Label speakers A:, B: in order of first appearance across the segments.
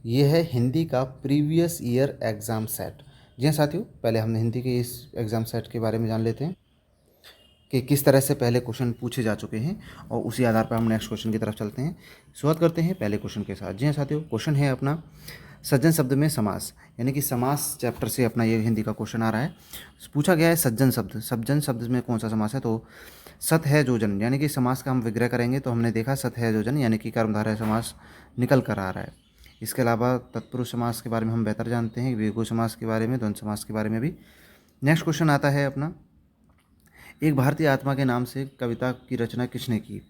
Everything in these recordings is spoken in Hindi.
A: ये है हिंदी का प्रीवियस ईयर एग्ज़ाम सेट। जी हाँ साथियों, पहले हमने हिंदी के इस एग्ज़ाम सेट के बारे में जान लेते हैं कि किस तरह से पहले क्वेश्चन पूछे जा चुके हैं और उसी आधार पर हम नेक्स्ट क्वेश्चन की तरफ चलते हैं। शुरुआत करते हैं पहले क्वेश्चन के साथ। जी हाँ साथियों, क्वेश्चन है अपना सज्जन शब्द में समास, यानी कि समास चैप्टर से अपना ये हिंदी का क्वेश्चन आ रहा है। पूछा गया है सज्जन शब्द, सज्जन शब्द में कौन सा समास है, तो सत है जोजन, यानी कि समास का हम विग्रह करेंगे तो हमने देखा सत है जोजन यानी कि कर्मधारय समास निकल कर आ रहा है। इसके अलावा तत्पुरुष समास के बारे में हम बेहतर जानते हैं, द्विगु समास के बारे में, द्वंद्व समास के बारे में भी। नेक्स्ट क्वेश्चन आता है अपना, एक भारतीय आत्मा के नाम से कविता की रचना किसने की,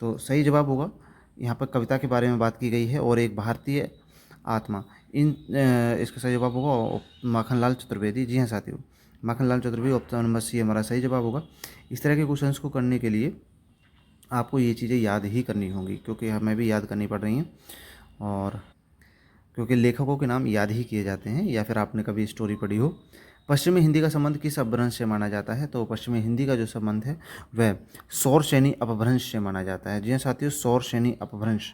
A: तो सही जवाब होगा, यहाँ पर कविता के बारे में बात की गई है और एक भारतीय आत्मा, इसका सही जवाब होगा माखनलाल चतुर्वेदी। जी हाँ साथियों, Makhanlal Chaturvedi option number C हमारा सही जवाब होगा। इस तरह के क्वेश्चंस को करने के लिए आपको ये चीज़ें याद ही करनी होंगी, क्योंकि हमें भी याद करनी पड़ रही हैं, और क्योंकि लेखकों के नाम याद ही किए जाते हैं, या फिर आपने कभी स्टोरी पढ़ी हो। पश्चिमी हिंदी का संबंध किस अपभ्रंश से माना जाता है, तो पश्चिमी हिंदी का जो संबंध है वह सौर श्रेणी अपभ्रंश से माना जाता है। जी हाँ साथियों, सौर श्रेणी अपभ्रंश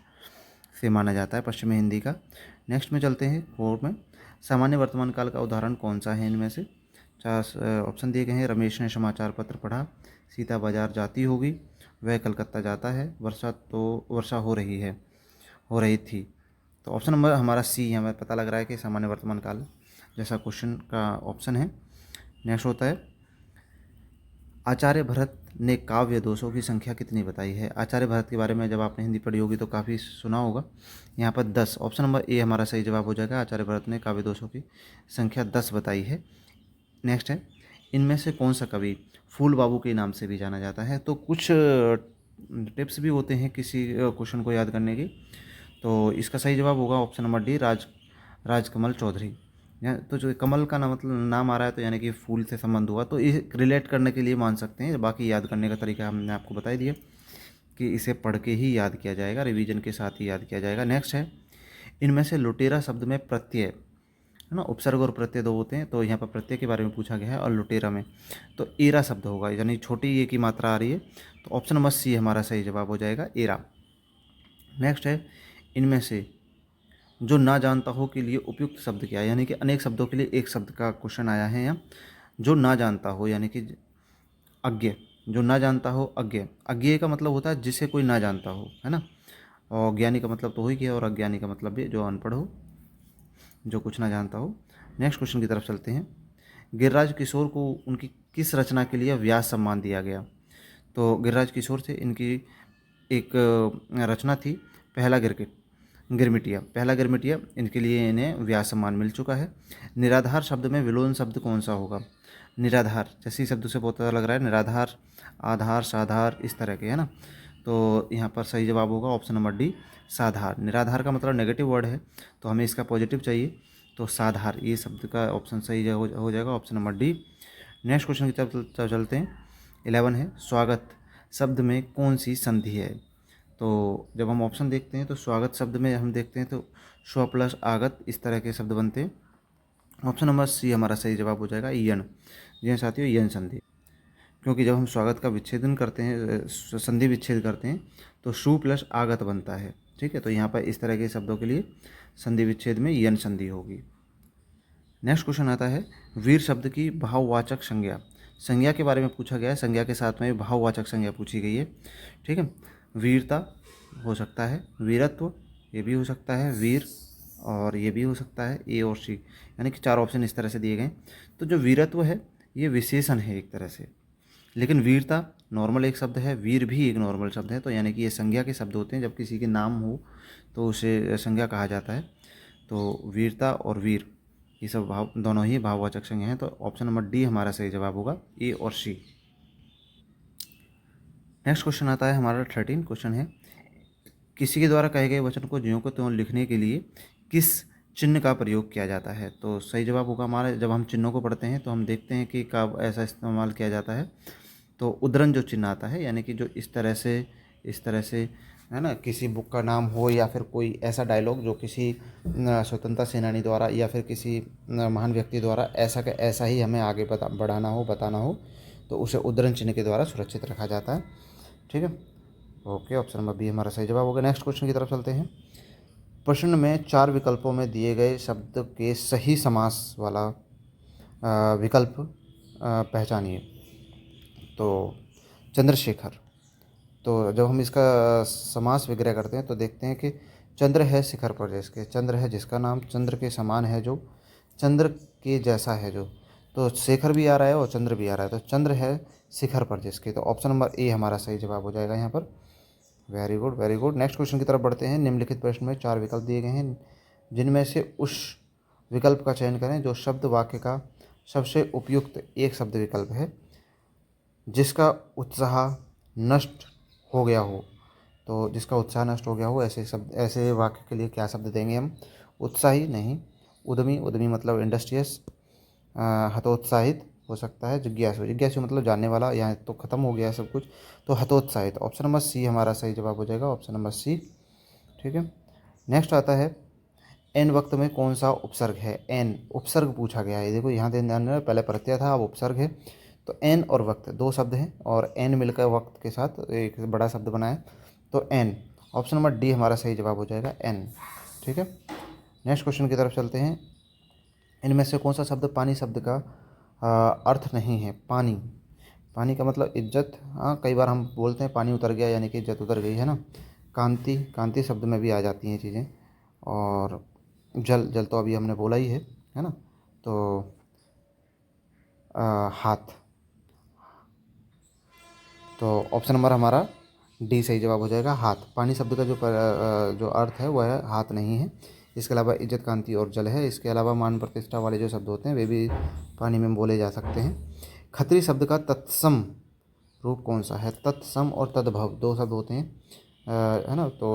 A: से माना जाता है पश्चिमी हिंदी का। नेक्स्ट में चलते हैं कोर्ट में, सामान्य वर्तमान काल का उदाहरण कौन सा है इनमें से, चार ऑप्शन दिए गए हैं। रमेश ने समाचार पत्र पढ़ा, सीता बाजार जाती होगी, वह कलकत्ता जाता है, वर्षा हो रही थी। तो ऑप्शन नंबर हमारा सी हमें पता लग रहा है कि सामान्य वर्तमान काल जैसा क्वेश्चन का ऑप्शन है। नेक्स्ट होता है, आचार्य भरत ने काव्य दोषों की संख्या कितनी बताई है। आचार्य भरत के बारे में जब आपने हिंदी पढ़ी होगी तो काफ़ी सुना होगा। यहाँ पर 10, ऑप्शन नंबर ए हमारा सही जवाब हो जाएगा। आचार्य भरत ने काव्य दोषों की संख्या 10 बताई है। नेक्स्ट है, इनमें से कौन सा कवि फूल बाबू के नाम से भी जाना जाता है, तो कुछ टिप्स भी होते हैं किसी क्वेश्चन को याद करने की। तो इसका सही जवाब होगा option number D, Rajkamal Chaudhary. तो जो कमल का मतलब नाम आ रहा है तो यानी कि फूल से संबंध हुआ, तो इसे रिलेट करने के लिए मान सकते हैं। बाकी याद करने का तरीका हमने आपको बता ही दिया कि इसे पढ़ के ही याद किया जाएगा, रिवीजन के साथ ही याद किया जाएगा। नेक्स्ट है, इनमें से लुटेरा शब्द में प्रत्यय है ना, उपसर्ग और प्रत्यय दो होते हैं, तो यहाँ पर प्रत्यय के बारे में पूछा गया है। और लुटेरा में तो एरा शब्द होगा, यानी छोटी ए की मात्रा आ रही है, तो ऑप्शन नंबर सी हमारा सही जवाब हो जाएगा, एरा। नेक्स्ट है, इनमें से जो ना जानता हो के लिए उपयुक्त शब्द क्या है, यानी कि अनेक शब्दों के लिए एक शब्द का क्वेश्चन आया है यहाँ। जो ना जानता हो यानी कि अज्ञ, जो ना जानता हो अज्ञ, अज्ञेय का मतलब होता है जिसे कोई ना जानता हो, है ना, और ज्ञानी का मतलब तो हो ही गया, और अज्ञानी का मतलब भी जो अनपढ़ हो, जो कुछ ना जानता हो। नेक्स्ट क्वेश्चन की तरफ चलते हैं, गिरिराज किशोर को उनकी किस रचना के लिए व्यास सम्मान दिया गया, तो गिरिराज किशोर थे, इनकी एक रचना थी पहला गिरमिटिया, इनके लिए इन्हें व्यास सम्मान मिल चुका है। निराधार शब्द में विलोम शब्द कौन सा होगा, निराधार जैसे ही शब्द से पता लग रहा है, निराधार, आधार, साधार, इस तरह के, है ना, तो यहाँ पर सही जवाब होगा ऑप्शन नंबर डी, साधार। निराधार का मतलब नेगेटिव वर्ड है, तो हमें इसका पॉजिटिव चाहिए, तो साधार ये शब्द का ऑप्शन सही हो जाएगा, option number D. Next question की तरफ चलते हैं। 11 है, स्वागत शब्द में कौन सी संधि है, तो जब हम ऑप्शन देखते हैं तो स्वागत शब्द में हम देखते हैं तो स्व प्लस आगत, इस तरह के शब्द बनते हैं। ऑप्शन नंबर सी हमारा सही जवाब हो जाएगा, यन। जी हाँ साथियों, यन संधि, क्योंकि जब हम स्वागत का विच्छेदन करते हैं, संधि विच्छेद करते हैं, तो शु प्लस आगत बनता है, ठीक है, तो यहाँ पर इस तरह के शब्दों के लिए संधि विच्छेद में यन संधि होगी। नेक्स्ट क्वेश्चन आता है, वीर शब्द की भाववाचक संज्ञा के बारे में पूछा गया है, संज्ञा के साथ में भाववाचक संज्ञा पूछी गई है, ठीक है। वीरता हो सकता है, वीरत्व ये भी हो सकता है, वीर और ये भी हो सकता है, ए और सी, यानी कि 4 ऑप्शन इस तरह से दिए गए। तो जो वीरत्व है ये विशेषण है एक तरह से, लेकिन वीरता नॉर्मल एक शब्द है, वीर भी एक नॉर्मल शब्द है, तो यानी कि ये संज्ञा के शब्द होते हैं, जब किसी के नाम हो तो उसे संज्ञा कहा जाता है। तो वीरता और वीर ये सब भाव दोनों ही भाववाचक संज्ञा हैं, तो ऑप्शन नंबर डी हमारा सही जवाब होगा, ए और सी। नेक्स्ट क्वेश्चन आता है हमारा 13 क्वेश्चन है, किसी के द्वारा कहे गए वचन को ज्यों को त्यों लिखने के लिए किस चिन्ह का प्रयोग किया जाता है, तो सही जवाब होगा हमारा, जब हम चिन्हों को पढ़ते हैं तो हम देखते हैं कि कब ऐसा इस्तेमाल किया जाता है, तो उद्धरण जो चिन्ह आता है, यानी कि जो इस तरह से है ना, किसी बुक का नाम हो या फिर कोई ऐसा डायलॉग जो किसी स्वतंत्रता सेनानी द्वारा या फिर किसी महान व्यक्ति द्वारा ऐसा ही हमें आगे बताना हो, तो उसे उद्धरण चिन्ह के द्वारा सुरक्षित रखा जाता है, ठीक है। ओके, ऑप्शन नंबर बी हमारा सही जवाब होगा। नेक्स्ट क्वेश्चन की तरफ चलते हैं। प्रश्न में 4 विकल्पों में दिए गए शब्द के सही समास वाला विकल्प पहचानिए। तो चंद्रशेखर, तो जब हम इसका समास विग्रह करते हैं तो देखते हैं कि चंद्र है शिखर पर जिसके, चंद्र है जिसका नाम चंद्र के समान है जो, चंद्र के जैसा है जो, तो शेखर भी आ रहा है और चंद्र भी आ रहा है, तो चंद्र है शिखर पर जिसके, तो ऑप्शन नंबर ए हमारा सही जवाब हो जाएगा यहाँ पर। Very good, very good. Next question की तरफ बढ़ते हैं। निम्नलिखित प्रश्न में 4 विकल्प दिए गए हैं, जिनमें से उस विकल्प का चयन करें जो शब्द वाक्य का सबसे उपयुक्त एक शब्द विकल्प है, जिसका उत्साह नष्ट हो गया हो। तो जिसका उत्साह नष्ट हो गया हो, ऐसे शब्द, ऐसे वाक्य के लिए क्या शब्द देंगे हम? उत्साही नहीं, उद्यमी, उद्यमी मतलब इंडस्ट्रियस, हतोत्साहित हो सकता है, जिज्ञासु, जिज्ञासु मतलब जानने वाला, यहाँ तो ख़त्म हो गया है सब कुछ, तो हतोत्साहित। ऑप्शन नंबर सी हमारा सही जवाब हो जाएगा, ऑप्शन नंबर सी। ठीक है। नेक्स्ट आता है, एन वक्त में कौन सा उपसर्ग है? एन उपसर्ग पूछा गया है, देखो यहाँ ध्यान देना, पहले प्रत्यय था अब उपसर्ग है। तो एन और वक्त 2 शब्द हैं और एन मिलकर वक्त के साथ एक बड़ा शब्द बना है, तो एन। ऑप्शन नंबर डी हमारा सही जवाब हो जाएगा, एन। ठीक है। नेक्स्ट क्वेश्चन की तरफ चलते हैं। इनमें से कौन सा शब्द पानी शब्द का अर्थ नहीं है? पानी, पानी का मतलब इज्जत। हाँ, कई बार हम बोलते हैं पानी उतर गया, यानी कि इज्जत उतर गई है ना। कांति, कांति शब्द में भी आ जाती हैं चीज़ें। और जल, जल तो अभी हमने बोला ही है ना। तो हाथ, तो ऑप्शन नंबर हमारा डी सही जवाब हो जाएगा, हाथ। पानी शब्द का जो अर्थ है वह हाथ नहीं है। इसके अलावा इज्जत, कांति और जल है। इसके अलावा मान प्रतिष्ठा वाले जो शब्द होते हैं वे भी पानी में बोले जा सकते हैं। खत्री शब्द का तत्सम रूप कौन सा है? तत्सम और तद्भव 2 शब्द होते हैं, है ना। तो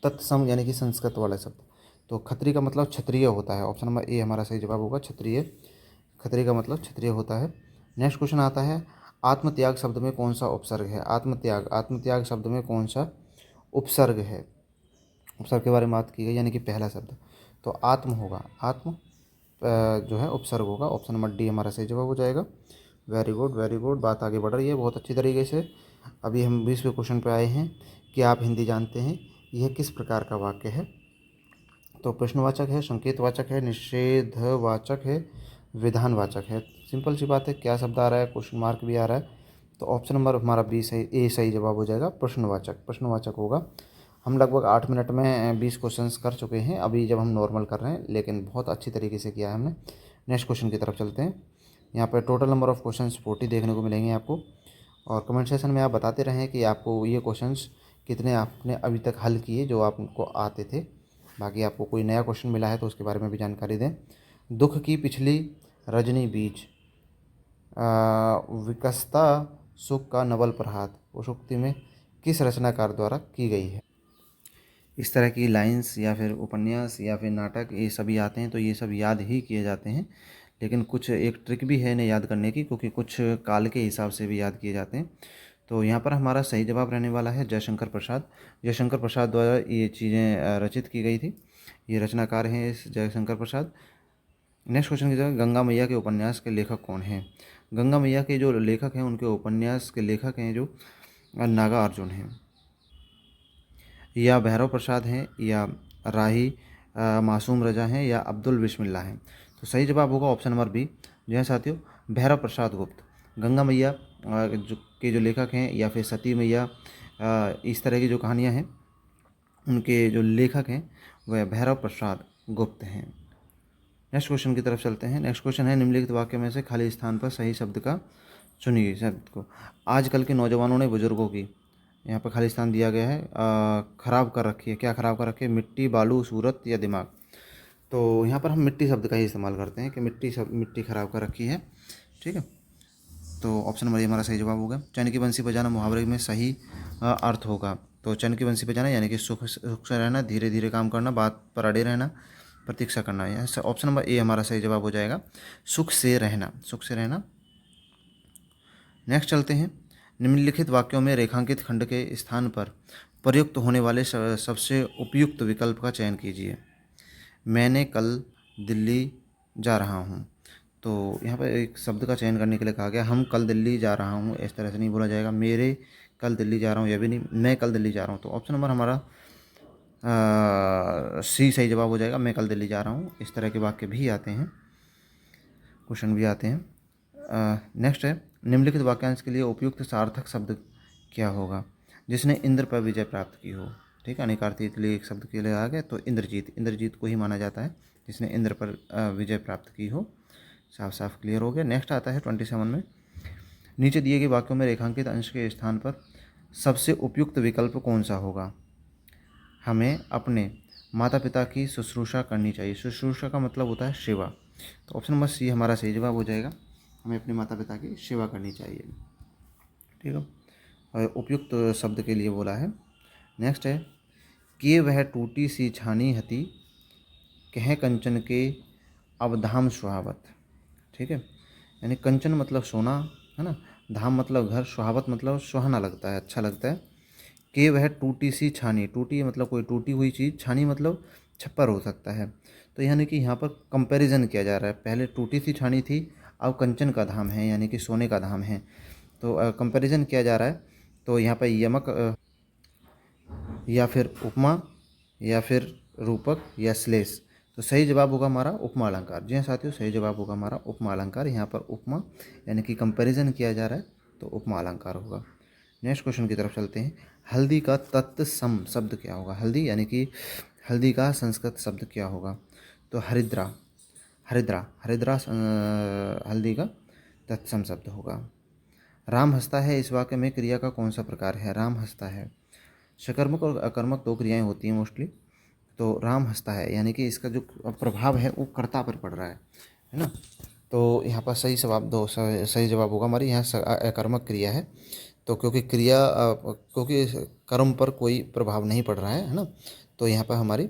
A: तत्सम यानी कि संस्कृत वाला शब्द, तो खत्री का मतलब क्षत्रिय होता है। ऑप्शन नंबर ए हमारा सही जवाब होगा, क्षत्रिय। खत्री का मतलब क्षत्रिय होता है। नेक्स्ट क्वेश्चन आता है, आत्मत्याग शब्द में कौन सा उपसर्ग है? आत्मत्याग, आत्मत्याग शब्द में कौन सा उपसर्ग है? उपसर्ग के बारे में बात की गई, यानी कि पहला शब्द, तो आत्म होगा, आत्म जो है उपसर्ग होगा। ऑप्शन नंबर डी हमारा सही जवाब हो जाएगा। Very good, very good. बात आगे बढ़ रही है बहुत अच्छी तरीके से। अभी हम 20वें क्वेश्चन पे आए हैं कि आप हिंदी जानते हैं, यह किस प्रकार का वाक्य है? तो प्रश्नवाचक है, संकेतवाचक है, निषेधवाचक है, विधानवाचक है। सिंपल सी बात है, क्या शब्द आ रहा है? क्वेश्चन मार्क भी आ रहा है, तो ऑप्शन नंबर हमारा बी सही, ए सही जवाब हो जाएगा, प्रश्नवाचक, प्रश्नवाचक होगा। हम लगभग 8 मिनट में 20 क्वेश्चंस कर चुके हैं अभी जब हम नॉर्मल कर रहे हैं, लेकिन बहुत अच्छी तरीके से किया है हमने। नेक्स्ट क्वेश्चन की तरफ चलते हैं। यहाँ पर टोटल नंबर ऑफ़ क्वेश्चंस 40 देखने को मिलेंगे आपको, और कमेंट सेक्शन में आप बताते रहें कि आपको ये क्वेश्चंस कितने आपने अभी तक हल किए जो आपको आते थे। बाकी आपको कोई नया क्वेश्चन मिला है तो उसके बारे में भी जानकारी दें। दुख की पिछली रजनी बीज, विकसता सुख का नवल प्रहात, उस उक्ति में किस रचनाकार द्वारा की गई है? इस तरह की लाइंस या फिर उपन्यास या फिर नाटक ये सभी आते हैं तो ये सब याद ही किए जाते हैं, लेकिन कुछ एक ट्रिक भी है इन्हें याद करने की, क्योंकि कुछ काल के हिसाब से भी याद किए जाते हैं। तो यहाँ पर हमारा सही जवाब रहने वाला है जयशंकर प्रसाद। जयशंकर प्रसाद द्वारा ये चीज़ें रचित की गई थी, ये रचनाकार हैं इस जयशंकर प्रसाद। नेक्स्ट क्वेश्चन की तरह, गंगा मैया के उपन्यास के लेखक कौन हैं? गंगा मैया के जो लेखक हैं उनके उपन्यास के लेखक हैं जो नागार्जुन हैं, या भैरव प्रसाद हैं, या राही मासूम रजा हैं, या अब्दुल बिस्मिल्लाह हैं। तो सही जवाब होगा ऑप्शन नंबर बी। जी हाँ साथियों, भैरव प्रसाद गुप्त। गंगा मैया जो लेखक हैं, या फिर सती मैया, इस तरह की जो कहानियाँ हैं उनके जो लेखक हैं वह भैरव प्रसाद गुप्त हैं। नेक्स्ट क्वेश्चन की तरफ चलते हैं। नेक्स्ट क्वेश्चन है, निम्नलिखित वाक्य में से खाली स्थान पर सही शब्द का चुनिए शब्द को। आजकल के नौजवानों ने बुजुर्गों की, यहाँ पर खाली स्थान दिया गया है, ख़राब कर रखी है। क्या ख़राब कर रखी है? मिट्टी, बालू, सूरत या दिमाग। तो यहाँ पर हम मिट्टी शब्द का ही इस्तेमाल करते हैं कि मिट्टी ख़राब कर रखी है। ठीक है, तो ऑप्शन नंबर ए हमारा सही जवाब होगा। चैन की बंसी बजाना मुहावरे में सही अर्थ होगा। तो चैन की बंसी बजाना यानी कि सुख से रहना, धीरे धीरे काम करना, बात पर अड़े रहना, प्रतीक्षा करना। यह ऑप्शन नंबर ए हमारा सही जवाब हो जाएगा, सुख से रहना, सुख से रहना। नेक्स्ट चलते हैं। निम्नलिखित वाक्यों में रेखांकित खंड के स्थान पर प्रयुक्त होने वाले सबसे उपयुक्त विकल्प का चयन कीजिए। मैंने कल दिल्ली जा रहा हूँ। तो यहाँ पर एक शब्द का चयन करने के लिए कहा गया, हम कल दिल्ली जा रहा हूँ, इस तरह से नहीं बोला जाएगा। मेरे कल दिल्ली जा रहा हूँ, यह भी नहीं। मैं कल दिल्ली जा रहा हूँ। तो ऑप्शन नंबर हमारा सी सही जवाब हो जाएगा, मैं कल दिल्ली जा रहा हूँ। इस तरह के वाक्य भी आते हैं, क्वेश्चन भी आते हैं। नेक्स्ट है, निम्नलिखित वाक्यांश के लिए उपयुक्त सार्थक शब्द क्या होगा? जिसने इंद्र पर विजय प्राप्त की हो। ठीक है, अनेकार्थी के लिए एक शब्द के लिए आ गए तो इंद्रजीत, इंद्रजीत को ही माना जाता है जिसने इंद्र पर विजय प्राप्त की हो। साफ साफ क्लियर हो गया। नेक्स्ट आता है 27 में, नीचे दिए गए वाक्यों में रेखांकित अंश के स्थान पर सबसे उपयुक्त विकल्प कौन सा होगा? हमें अपने माता पिता की शुश्रूषा करनी चाहिए। शुश्रूषा का मतलब होता है सेवा, तो ऑप्शन नंबर सी हमारा सही जवाब हो जाएगा, हमें अपने माता पिता की सेवा करनी चाहिए। ठीक है, और उपयुक्त शब्द के लिए बोला है। नेक्स्ट है, कि वह टूटी सी छानी हती, कह कंचन के अवधाम सुहावत। ठीक है, यानी कंचन मतलब सोना है ना, धाम मतलब घर, सुहावत मतलब सुहाना लगता है, अच्छा लगता है। कि वह टूटी सी छानी, टूटी मतलब कोई टूटी हुई चीज़, छानी मतलब छप्पर हो सकता है। तो यानी कि यहाँ पर कंपैरिजन किया जा रहा है, पहले टूटी सी छानी थी, अब कंचन का धाम है यानी कि सोने का धाम है, तो कंपैरिजन किया जा रहा है। तो यहाँ पर यमक या फिर उपमा या फिर रूपक या श्लेष, तो सही जवाब होगा हमारा उपमा अलंकार। जी हाँ साथियों, सही जवाब होगा हमारा उपमा अलंकार। यहाँ पर उपमा यानी कि कंपैरिजन किया जा रहा है, तो उपमा अलंकार होगा। नेक्स्ट क्वेश्चन की तरफ चलते हैं, हल्दी का तत्सम शब्द क्या होगा? हल्दी यानी कि हल्दी का संस्कृत शब्द क्या होगा? तो हरिद्रा, हरिद्रा, हरिद्रा हल्दी का तत्सम शब्द होगा। राम हंसता है, इस वाक्य में क्रिया का कौन सा प्रकार है? राम हंसता है, सकर्मक और अकर्मक दो क्रियाएं होती हैं मोस्टली। तो राम हंसता है यानी कि इसका जो प्रभाव है वो कर्ता पर पड़ रहा है ना। तो यहाँ पर सही जवाब दो, सही जवाब होगा हमारी यहाँ अकर्मक क्रिया है। तो क्योंकि क्योंकि कर्म पर कोई प्रभाव नहीं पड़ रहा है ना, तो यहाँ पर हमारी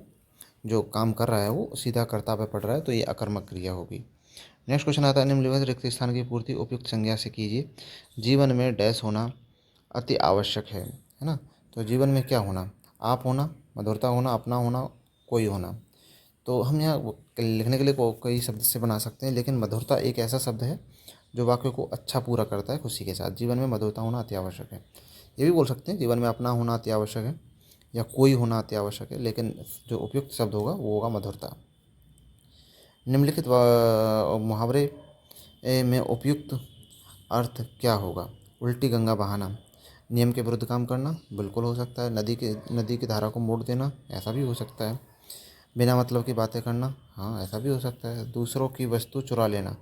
A: जो काम कर रहा है वो सीधा कर्ता पर पड़ रहा है, तो ये अकर्मक क्रिया होगी। नेक्स्ट क्वेश्चन आता है, निम्नलिखित रिक्त स्थान की पूर्ति उपयुक्त संज्ञा से कीजिए। जीवन में डैश होना अति आवश्यक है ना। तो जीवन में क्या होना? आप होना, मधुरता होना, अपना होना, कोई होना। तो हम यहाँ लिखने के लिए कई शब्द से बना सकते हैं, लेकिन मधुरता एक ऐसा शब्द है जो वाक्य को अच्छा पूरा करता है खुशी के साथ। जीवन में मधुरता होना अति आवश्यक है, ये भी बोल सकते हैं जीवन में अपना होना अति आवश्यक है या कोई होना अति आवश्यक है, लेकिन जो उपयुक्त शब्द होगा वो होगा मधुरता। निम्नलिखित मुहावरे में उपयुक्त अर्थ क्या होगा? उल्टी गंगा बहाना, नियम के विरुद्ध काम करना, बिल्कुल हो सकता है। नदी की धारा को मोड़ देना, ऐसा भी हो सकता है। बिना मतलब की बातें करना, हाँ ऐसा भी हो सकता है। दूसरों की वस्तु चुरा लेना,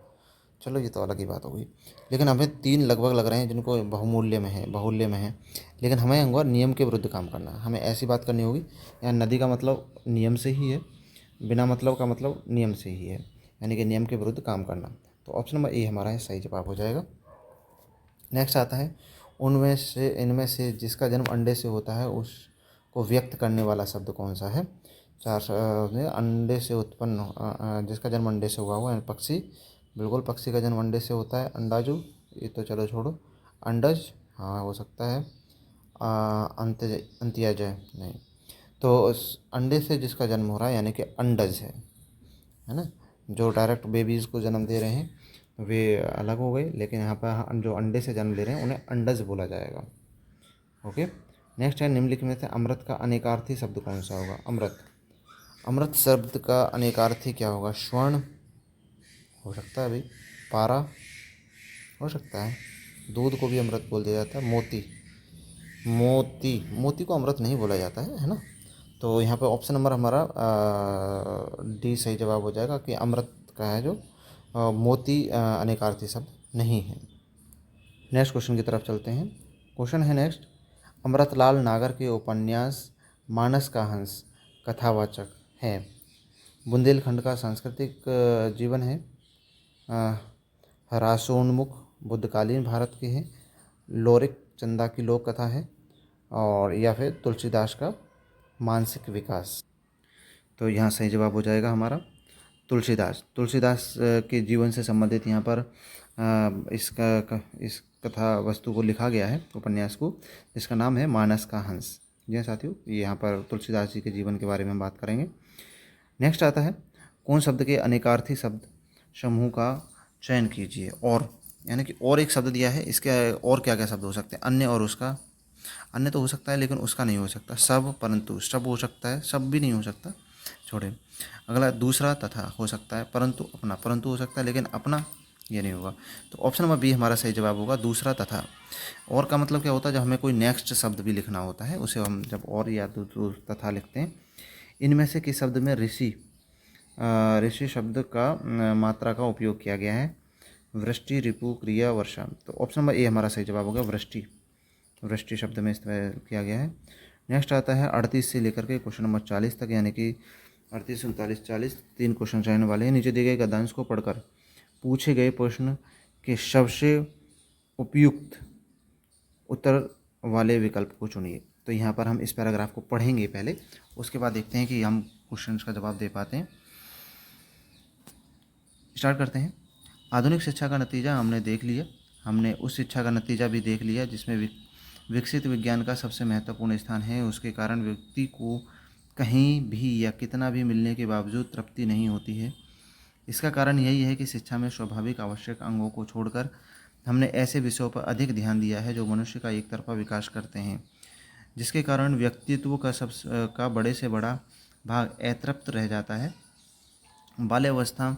A: चलो ये तो अलग ही बात हो गई। लेकिन हमें तीन लगभग लग रहे हैं जिनको बाहुल्य में है। लेकिन हमें होगा नियम के विरुद्ध काम करना, हमें ऐसी बात करनी होगी। यहाँ नदी का मतलब नियम से ही है, बिना मतलब का मतलब नियम से ही है, यानी कि नियम के विरुद्ध काम करना। तो ऑप्शन नंबर ए हमारा है सही जवाब हो जाएगा। नेक्स्ट आता है, इनमें से जिसका जन्म अंडे से होता है उसको व्यक्त करने वाला शब्द कौन सा है? अंडे से उत्पन्न, जिसका जन्म अंडे से हुआ है पक्षी, बिल्कुल पक्षी का जन्म अंडे से होता है। अंडाजू, ये तो चलो छोड़ो। अंडज, हाँ हो सकता है। अंत्यजय नहीं। तो उस अंडे से जिसका जन्म हो रहा है यानी कि अंडज है ना। जो डायरेक्ट बेबीज़ को जन्म दे रहे हैं वे अलग हो गए, लेकिन यहाँ पर जो अंडे से जन्म ले रहे हैं उन्हें अंडज बोला जाएगा। ओके। नेक्स्ट है, निम्नलिखित में से अमृत का अनेकार्थी शब्द कौन सा होगा? अमृत, अमृत शब्द का अनेकार्थी क्या होगा? स्वर्ण हो सकता है भाई, पारा हो सकता है, दूध को भी अमृत बोल दिया जाता है। मोती, मोती को अमृत नहीं बोला जाता है ना। तो यहाँ पे ऑप्शन नंबर हमारा डी सही जवाब हो जाएगा कि अमृत का है जो मोती अनेकार्थी शब्द नहीं है। नेक्स्ट क्वेश्चन की तरफ चलते हैं। क्वेश्चन है नेक्स्ट, अमृतलाल नागर के उपन्यास मानस का हंस कथावाचक है। बुंदेलखंड का सांस्कृतिक जीवन है, ह्रासोन्मुख बुद्धकालीन भारत के हैं, लोरिक चंदा की लोक कथा है, और या फिर तुलसीदास का मानसिक विकास। तो यहाँ सही जवाब हो जाएगा हमारा तुलसीदास के जीवन से संबंधित यहाँ पर इस कथा वस्तु को लिखा गया है, उपन्यास को, जिसका नाम है मानस का हंस। जी हाँ साथियों, यहाँ पर तुलसीदास जी के जीवन के बारे में हम बात करेंगे। नेक्स्ट आता है, कौन शब्द के अनेकार्थी शब्द समूह का चयन कीजिए। और यानी कि और एक शब्द दिया है, इसके और क्या क्या शब्द हो सकते हैं? अन्य और उसका, अन्य तो हो सकता है लेकिन उसका नहीं हो सकता। सब परंतु सब हो सकता है, सब भी नहीं हो सकता, छोड़े। अगला दूसरा तथा हो सकता है, परंतु अपना, परंतु हो सकता है लेकिन अपना ये नहीं होगा। तो ऑप्शन नंबर बी हमारा सही जवाब होगा, दूसरा तथा। और का मतलब क्या होता है, जब हमें कोई नेक्स्ट शब्द भी लिखना होता है उसे हम जब और या तथा लिखते हैं। इनमें से किस शब्द में ऋषि ऋषि शब्द का मात्रा का उपयोग किया गया है? वृष्टि, रिपु, क्रिया, वर्षा। तो ऑप्शन नंबर ए हमारा सही जवाब होगा, वृष्टि। वृष्टि शब्द में इस्तेमाल किया गया है। नेक्स्ट आता है 38 से लेकर के क्वेश्चन नंबर 40 तक, यानी कि 38, 39, 40 तीन क्वेश्चन रहने वाले हैं। नीचे दिए गए गद्यांश को पढ़कर पूछे गए प्रश्न के सबसे उपयुक्त उत्तर वाले विकल्प को चुनिए। तो यहाँ पर हम इस पैराग्राफ को पढ़ेंगे पहले, उसके बाद देखते हैं कि हम क्वेश्चन का जवाब दे पाते हैं। स्टार्ट करते हैं। आधुनिक शिक्षा का नतीजा हमने देख लिया, हमने उस शिक्षा का नतीजा भी देख लिया जिसमें विकसित विज्ञान का सबसे महत्वपूर्ण स्थान है। उसके कारण व्यक्ति को कहीं भी या कितना भी मिलने के बावजूद तृप्ति नहीं होती है। इसका कारण यही है कि शिक्षा में स्वाभाविक आवश्यक अंगों को छोड़कर हमने ऐसे विषयों पर अधिक ध्यान दिया है जो मनुष्य का एक तरफा विकास करते हैं, जिसके कारण व्यक्तित्व का बड़े से बड़ा भाग अतृप्त रह जाता है। बाल्यावस्था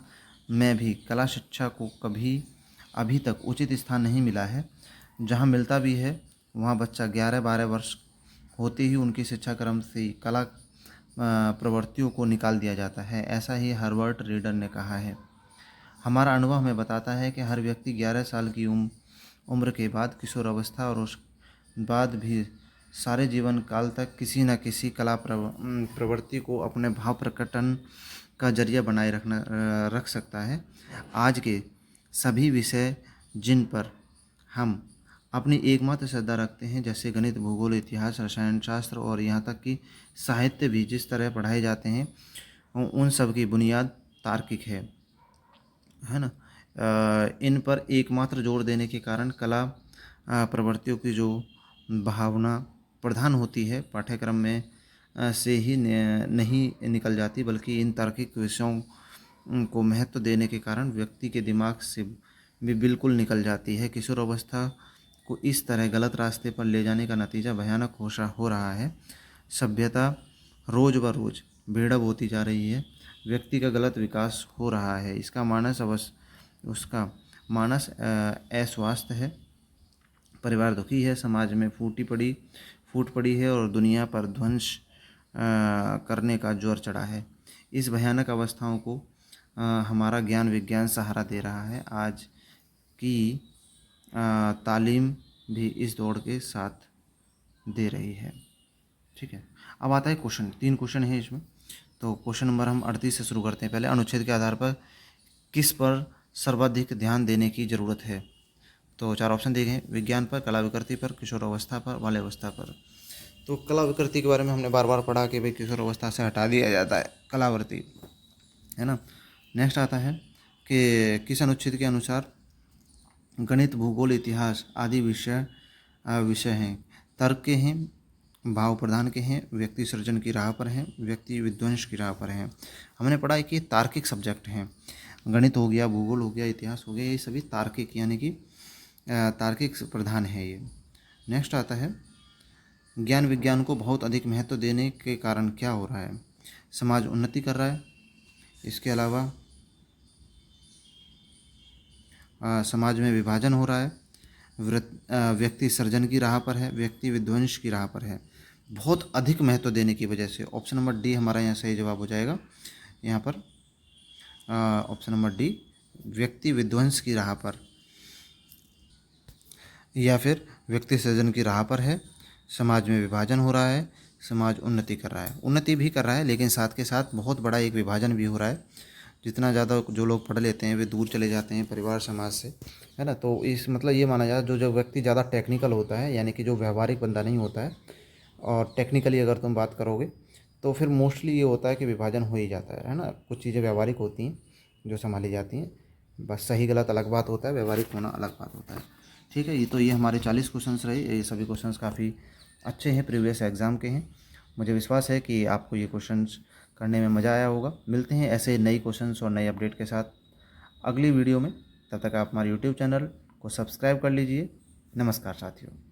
A: में भी कला शिक्षा को कभी अभी तक उचित स्थान नहीं मिला है। जहाँ मिलता भी है वहाँ बच्चा 11-12 वर्ष होते ही उनकी शिक्षा क्रम से कला प्रवृत्तियों को निकाल दिया जाता है। ऐसा ही हर्बर्ट रीडर ने कहा है। हमारा अनुभव हमें बताता है कि हर व्यक्ति 11 साल की उम्र के बाद किशोरावस्था और उस बाद भी सारे जीवन काल तक किसी न किसी कला प्रवृत्ति को अपने भाव प्रकटन का जरिया बनाए रख सकता है। आज के सभी विषय जिन पर हम अपनी एकमात्र श्रद्धा रखते हैं, जैसे गणित, भूगोल, इतिहास, रसायन शास्त्र और यहाँ तक कि साहित्य भी जिस तरह पढ़ाए जाते हैं, उन सब की बुनियाद तार्किक है ना। इन पर एकमात्र जोर देने के कारण कला प्रवृत्तियों की जो भावना प्रधान होती है पाठ्यक्रम में से ही नहीं निकल जाती, बल्कि इन तार्किक विषयों को महत्व देने के कारण व्यक्ति के दिमाग से भी बिल्कुल निकल जाती है। किशोरावस्था को इस तरह गलत रास्ते पर ले जाने का नतीजा भयानक हो रहा है। सभ्यता रोज़ ब रोज़ बेढ़ब होती जा रही है, व्यक्ति का गलत विकास हो रहा है। उसका मानस अस्वस्थ है, परिवार दुखी है, समाज में फूट पड़ी है और दुनिया पर ध्वंस करने का जोर चढ़ा है। इस भयानक अवस्थाओं को हमारा ज्ञान विज्ञान सहारा दे रहा है। आज की तालीम भी इस दौड़ के साथ दे रही है। ठीक है, अब आता है क्वेश्चन। 3 क्वेश्चन है इसमें। तो क्वेश्चन नंबर हम 38 से शुरू करते हैं। पहले, अनुच्छेद के आधार पर किस पर सर्वाधिक ध्यान देने की ज़रूरत है? तो 4 ऑप्शन दिए गए, विज्ञान पर, कला विकृति पर, किशोरावस्था पर, बाल्यावस्था पर। तो कला विकृति के बारे में हमने बार बार पढ़ा कि भाई किशोरावस्था से हटा दिया जाता है कलावृत्ति, है ना। नेक्स्ट आता है कि किस अनुच्छेद के अनुसार गणित, भूगोल, इतिहास आदि विषय हैं, तर्क के हैं, भाव प्रधान के हैं, व्यक्ति सृजन की राह पर हैं, व्यक्ति विध्वंस की राह पर हैं। हमने पढ़ा है कि तार्किक सब्जेक्ट हैं। गणित हो गया, भूगोल हो गया, इतिहास हो गया, ये सभी तार्किक यानी कि तार्किक प्रधान है ये। नेक्स्ट आता है, ज्ञान विज्ञान को बहुत अधिक महत्व देने के कारण क्या हो रहा है? समाज उन्नति कर रहा है, इसके अलावा समाज में विभाजन हो रहा है, व्यक्ति सृजन की राह पर है, व्यक्ति विध्वंस की राह पर है। बहुत अधिक महत्व देने की वजह से ऑप्शन नंबर डी हमारा यहाँ सही जवाब हो जाएगा। यहाँ पर ऑप्शन नंबर डी, व्यक्ति विध्वंस की राह पर या फिर व्यक्ति सृजन की राह पर है। समाज में विभाजन हो रहा है, समाज उन्नति कर रहा है, उन्नति भी कर रहा है लेकिन साथ के साथ बहुत बड़ा एक विभाजन भी हो रहा है। जितना ज़्यादा जो लोग पढ़ लेते हैं वे दूर चले जाते हैं परिवार समाज से, है ना। तो इस मतलब ये माना जाए जो व्यक्ति ज़्यादा टेक्निकल होता है, यानी कि जो व्यवहारिक बंदा नहीं होता है, और टेक्निकली अगर तुम बात करोगे तो फिर मोस्टली ये होता है कि विभाजन हो ही जाता है ना। कुछ चीज़ें व्यवहारिक होती हैं जो संभाली जाती हैं, बस सही गलत अलग बात होता है, व्यवहारिक होना अलग बात होता है। ठीक है, ये हमारे 40 क्वेश्चंस रहे। ये सभी क्वेश्चंस काफ़ी अच्छे हैं, प्रीवियस एग्ज़ाम के हैं। मुझे विश्वास है कि आपको ये क्वेश्चंस करने में मज़ा आया होगा। मिलते हैं ऐसे नई क्वेश्चंस और नए अपडेट के साथ अगली वीडियो में। तब तक आप हमारे यूट्यूब चैनल को सब्सक्राइब कर लीजिए। नमस्कार साथियों।